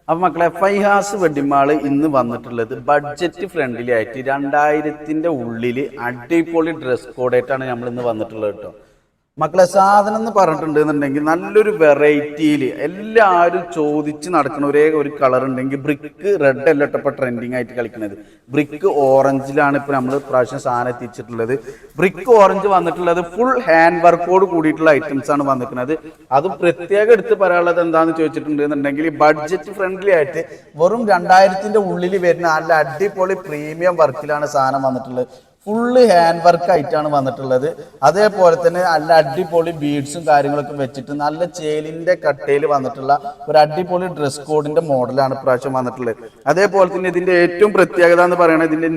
അപ്പൊ മക്കളെ Faihas wedding mall ഇന്ന് വന്നിട്ടുള്ളത് ബഡ്ജറ്റ് ഫ്രണ്ട്ലി ആയിട്ട് 2000-ന്റെ ഉള്ളിൽ അടിപൊളി ഡ്രസ് കോഡായിട്ടാണ് നമ്മൾ ഇന്ന് വന്നിട്ടുള്ളത് കേട്ടോ. മക്കളെ സാധനം എന്ന് പറഞ്ഞിട്ടുണ്ട് എന്നുണ്ടെങ്കിൽ നല്ലൊരു വെറൈറ്റിയിൽ എല്ലാവരും ചോദിച്ച് നടക്കുന്ന ഒരേ ഒരു കളർ ഉണ്ടെങ്കിൽ ബ്രിക്ക് റെഡ് അല്ല ഇപ്പൊ ട്രെൻഡിങ് ആയിട്ട് കളിക്കുന്നത്. ബ്രിക്ക് ഓറഞ്ചിലാണ് ഇപ്പൊ നമ്മൾ പ്രാവശ്യം സാധനം എത്തിച്ചിട്ടുള്ളത്. ബ്രിക്ക് ഓറഞ്ച് വന്നിട്ടുള്ളത് ഫുൾ ഹാൻഡ് വർക്കോട് കൂടിയിട്ടുള്ള ഐറ്റംസ് ആണ് വന്നിട്ടുള്ളത്. അതും പ്രത്യേകം എടുത്ത് പറയാനുള്ളത് എന്താണെന്ന് ചോദിച്ചിട്ടുണ്ട് എന്നുണ്ടെങ്കിൽ ബഡ്ജറ്റ് ഫ്രണ്ട്ലി ആയിട്ട് വെറും 2000-ന്റെ ഉള്ളിൽ വരുന്ന നല്ല അടിപൊളി പ്രീമിയം വർക്കിലാണ് സാധനം വന്നിട്ടുള്ളത്. ഫുള്ള് ഹാൻഡ് വർക്ക് ആയിട്ടാണ് വന്നിട്ടുള്ളത്. അതേപോലെ തന്നെ നല്ല അടിപൊളി ബീഡ്സും കാര്യങ്ങളൊക്കെ വെച്ചിട്ട് നല്ല ചേലിന്റെ കട്ടയിൽ വന്നിട്ടുള്ള ഒരു അടിപൊളി ഡ്രസ് കോഡിന്റെ മോഡലാണ് ഇപ്രാവശ്യം വന്നിട്ടുള്ളത്. അതേപോലെ തന്നെ ഇതിന്റെ ഏറ്റവും പ്രത്യേകത എന്ന് പറയുന്നത് ഇതിന്റെ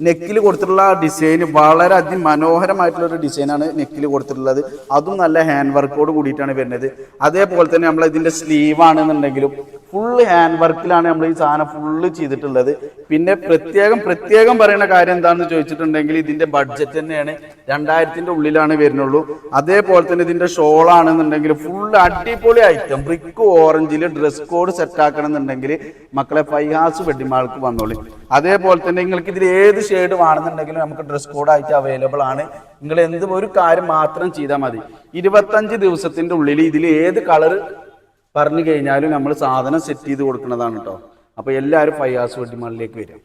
നെക്കിൽ കൊടുത്തിട്ടുള്ള ഡിസൈൻ വളരെ അതിമനോഹരമായിട്ടുള്ള ഒരു ഡിസൈനാണ് നെക്കിൽ കൊടുത്തിട്ടുള്ളത്. അതും നല്ല ഹാൻഡ് വർക്കോട് കൂടിയിട്ടാണ് വരുന്നത്. അതേപോലെ തന്നെ നമ്മൾ ഇതിന്റെ സ്ലീവ് ആണെന്നുണ്ടെങ്കിലും ഫുള്ള് ഹാൻഡ് വർക്കിലാണ് നമ്മൾ ഈ സാധനം ഫുള്ള് ചെയ്തിട്ടുള്ളത്. പിന്നെ പ്രത്യേകം പറയുന്ന കാര്യം എന്താണെന്ന് ചോദിച്ചിട്ടുണ്ടെങ്കിൽ ഇതിന്റെ ബഡ്ജറ്റ് തന്നെയാണ് 2000-ന്റെ ഉള്ളിലാണ് വരുന്നുള്ളൂ. അതേപോലെ തന്നെ ഇതിന്റെ ഷോൾ ആണെന്നുണ്ടെങ്കിൽ ഫുള്ള് അടിപൊളി ഐറ്റം ബ്രിക്ക് ഓറഞ്ചിൽ ഡ്രസ് കോഡ് സെറ്റ് ആക്കണം എന്നുണ്ടെങ്കിൽ മക്കളെ ഫൈഹാസ് വെഡിങ് മാൾക്ക് വന്നോളി. അതേപോലെ തന്നെ നിങ്ങൾക്ക് ഇതിൽ ഏത് ഷെയ്ഡ് വേണമെന്നുണ്ടെങ്കിലും നമുക്ക് ഡ്രസ് കോഡ് ആയിട്ട് അവൈലബിൾ ആണ്. നിങ്ങൾ ഒരു കാര്യം മാത്രം ചെയ്താൽ മതി. 25 ദിവസത്തിന്റെ ഉള്ളിൽ ഇതിൽ ഏത് കളർ പറഞ്ഞു കഴിഞ്ഞാലും നമ്മൾ സാധനം സെറ്റ് ചെയ്ത് കൊടുക്കുന്നതാണ് കേട്ടോ. അപ്പോൾ എല്ലാവരും ഫൈഹാസ് വെഡിങ് മാളിലേക്ക് വരും.